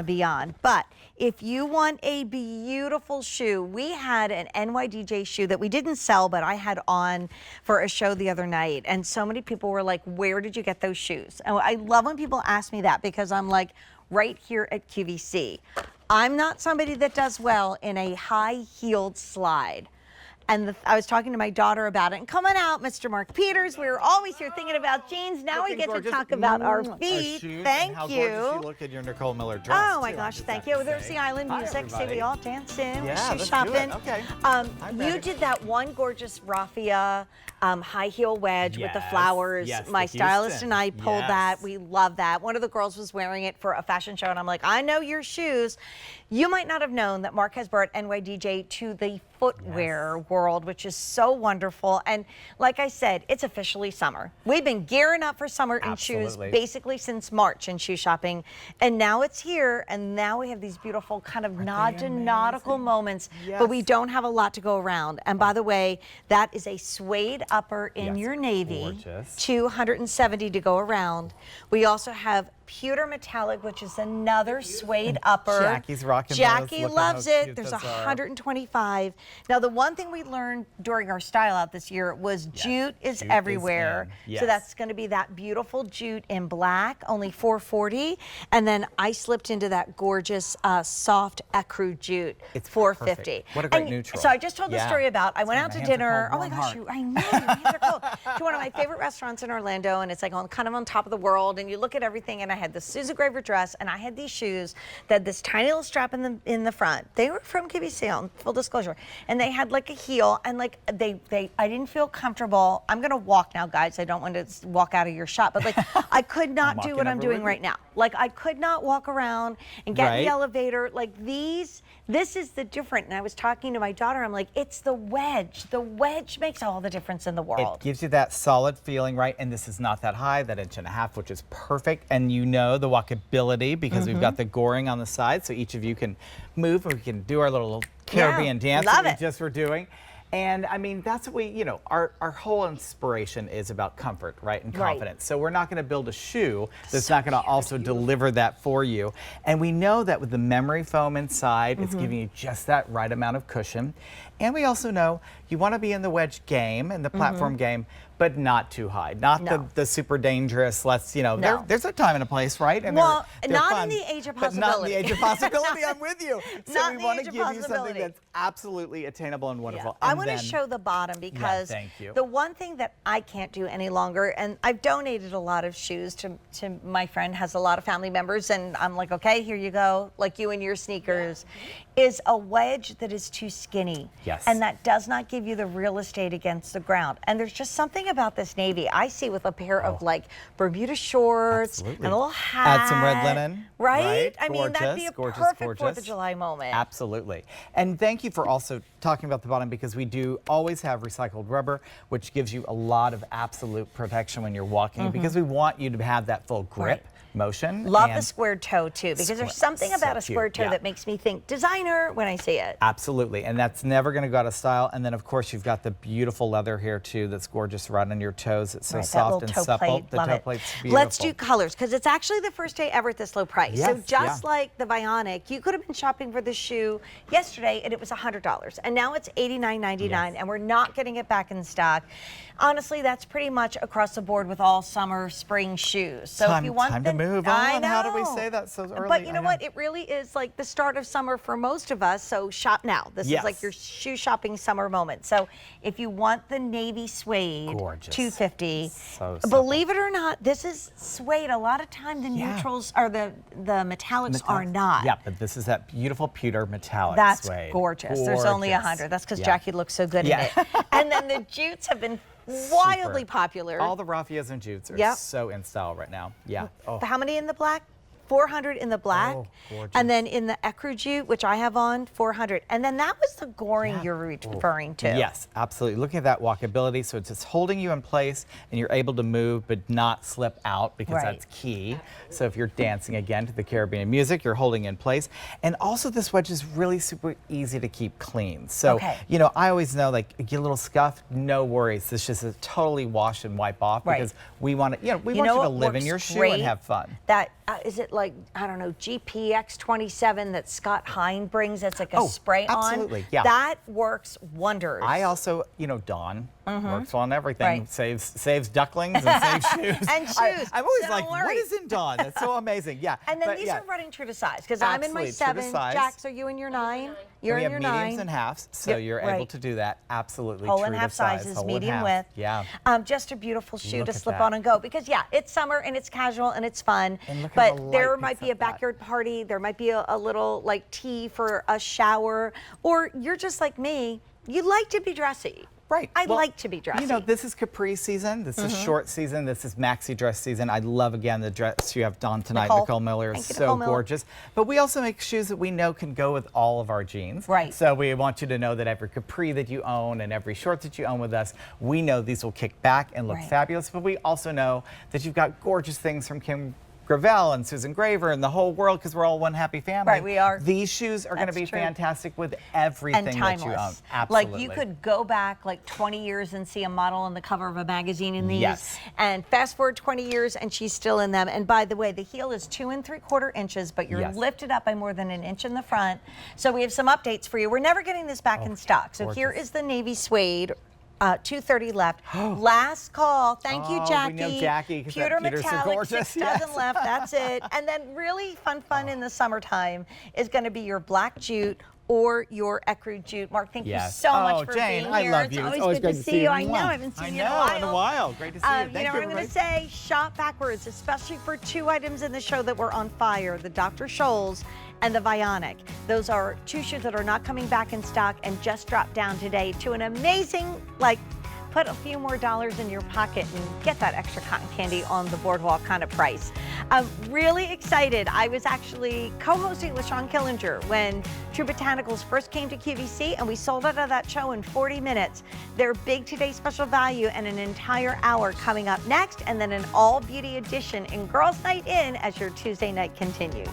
beyond. But if you want a beautiful shoe, we had an NYDJ shoe that we didn't sell, but I had on for a show the other night, and so many people were like, where did you get those shoes? And I love when people ask me that, because I'm like, right here at QVC. I'm not somebody that does well in a high-heeled slide. And I was talking to my daughter about it. And come on out, Mr. Mark Peters. We were always here thinking about jeans. Now we get to talk about our feet. Thank how you. Gorgeous you look in your Nicole Miller dress. Oh my gosh, thank you. There's the island music. See, we all dance in. Yeah, shoe let's shopping. do it. Okay. You did that one gorgeous raffia high heel wedge with the flowers. Yes, my the stylist Houston. and I pulled that. We love that. One of the girls was wearing it for a fashion show, and I'm like, I know your shoes. You might not have known that Mark has brought NYDJ to the footwear world, which is so wonderful. And like I said, it's officially summer. We've been gearing up for summer in shoes basically since March in shoe shopping, and now it's here, and now we have these beautiful kind of nod to nautical moments, but we don't have a lot to go around. And by the way, that is a suede upper in your navy, 270 to go around. We also have pewter metallic, which is another suede upper. Jackie's rocking Jackie those. loves it. There's 125. Now, the one thing we learned during our style out this year was jute is everywhere. So that's going to be that beautiful jute in black, only $440. And then I slipped into that gorgeous soft ecru jute, it's $450. What a great neutral. So I just told the story about, I went out to dinner. Oh my gosh, I know, your hands are cold. To one of my favorite restaurants in Orlando, and it's like kind of on top of the world, and you look at everything, and I had this Susan Graver dress, and I had these shoes that had this tiny little strap in the front. They were from QVC, on full disclosure, and they had like a heel, and like I didn't feel comfortable. I'm gonna walk now, guys. I don't want to walk out of your shop, but like I could not do what I'm doing right now. Like I could not walk around and get in the elevator. Like this is the different. And I was talking to my daughter. I'm like, it's the wedge. The wedge makes all the difference in the world. It gives you that solid feeling, right? And this is not that high, that 1.5 inches, which is perfect. And you know the walkability, because we've got the goring on the side, so each of you can move, and we can do our little Caribbean dance that we just were doing. And I mean, that's what we, you know, our whole inspiration is about comfort, right, and confidence. So we're not going to build a shoe that's not going to also deliver that for you. And we know that with the memory foam inside, it's giving you just that right amount of cushion. And we also know you want to be in the wedge game and the platform game, but not too high, not the super dangerous. Let's, you know, there's a time and a place, right? And well, they're not fun, in the age of possibility. But not in the age of possibility. I'm with you. So we want to give you something that's absolutely attainable and wonderful. I want to show the bottom, because the one thing that I can't do any longer, and I've donated a lot of shoes to my friend, has a lot of family members, and I'm like, okay, here you go, like you and your sneakers, is a wedge that is too skinny. And that does not give you the real estate against the ground. And there's just something about this navy I see with a pair of like Bermuda shorts and a little hat. Add some red linen. Right? I mean, that'd be a perfect 4th of July moment. Absolutely. And thank you for also talking about the bottom, because we do always have recycled rubber, which gives you a lot of absolute protection when you're walking, because we want you to have that full grip. Motion. Love the squared toe too, because there's something about a squared toe that makes me think designer when I see it. Absolutely, and that's never going to go out of style. And then of course you've got the beautiful leather here too, that's gorgeous right on your toes. It's so soft and supple. The toe plate's beautiful. Let's do colors, because it's actually the first day ever at this low price. So just like the Bionic, you could have been shopping for this shoe yesterday and it was $100, and now it's $89.99, and we're not getting it back in stock. Honestly, that's pretty much across the board with all summer, spring shoes. So if you want time to move on. I know. How do we say that so early? But you know what? It really is like the start of summer for most of us. So shop now. This is like your shoe shopping summer moment. So if you want the navy suede, $250. Believe it or not, this is suede. A lot of time the neutrals or the metallics are not. Yeah, but this is that beautiful pewter metallic That's suede. gorgeous. There's only 100. That's because Jackie looks so good in it. And then the jutes have been wildly popular. All the raffias and jutes are so in style right now. How many in the black? 400 in the black, and then in the ecru jute, which I have on, 400. And then that was the goring you're referring to. Yes, absolutely. Looking at that walkability, so it's just holding you in place, and you're able to move but not slip out, because that's key. So if you're dancing again to the Caribbean music, you're holding in place. And also this wedge is really super easy to keep clean. So, you know, I always know, like, get a little scuff, no worries. This just is totally wash and wipe off, because we want to, you know, we want you to live in your shoe and have fun. That is it like like, I don't know, GPX27 that Scott Hine brings. That's like a spray on. Absolutely, yeah. That works wonders. I also, Dawn works on everything. Right. Saves ducklings and saves shoes. And shoes. I'm always So like, don't what worry. is in Dawn? That's so amazing. Yeah. And then But these yeah, are running true to size because I'm in my Absolutely, true to 7. size. Jax, are you in your 9? You're we in have your mediums 9. and halves, so Yep, you're right. able to do that. Absolutely, Whole true and to half size. sizes, Whole and medium half. width. Yeah. Just a beautiful shoe Look to at slip that. on and go because it's summer and it's casual and it's fun. And look at but the there light might picks be a up that. backyard party. There might be a little like tea for a shower, or you're just like me. You like to be dressy. Right. I Well, like to be dressy. This is capri season. This is short season. This is maxi dress season. I love, again, the dress you have on tonight. Nicole. Miller Thank is you, so Nicole Miller. gorgeous. But we also make shoes that we know can go with all of our jeans. Right. So we want you to know that every capri that you own and every short that you own with us, we know these will kick back and look Right. fabulous. But we also know that you've got gorgeous things from Kim Gravel and Susan Graver and the whole world, because we're all one happy family. Right, we are. These shoes are going to That's be true. fantastic with everything and that you own. timeless. Absolutely. Like you could go back like 20 years and see a model on the cover of a magazine in these. Yes. And fast forward 20 years and she's still in them. And by the way, the heel is 2 3/4 inches, but you're Yes. lifted up by more than an inch in the front. So we have some updates for you. We're never getting this back in stock. So here gorgeous. is the navy suede. 230 left. Last call. Thank you, Oh, Jackie. we know Jackie, 'cause that Pewter Peter's so metallic, gorgeous. 6 dozen Yes. left. That's it. And then really fun in the summertime is going to be your black jute or your ecru jute. Mark, thank you Yes. so much Oh, for Jane, being I here. love you. It's It's always good great to see you. I know. Mwah. I haven't seen I you know, in a while. Great to see you. Thank you know you what I'm going very to say? Shop backwards, especially for 2 items in the show that were on fire, the Dr. Scholl's and the Vionic. Those are 2 shoes that are not coming back in stock and just dropped down today to an amazing, put a few more dollars in your pocket and get that extra cotton candy on the boardwalk kind of price. I'm really excited. I was actually co-hosting with Sean Killinger when True Botanicals first came to QVC, and we sold out of that show in 40 minutes. Their big today special value and an entire hour coming up next, and then an all beauty edition in Girls Night In as your Tuesday night continues.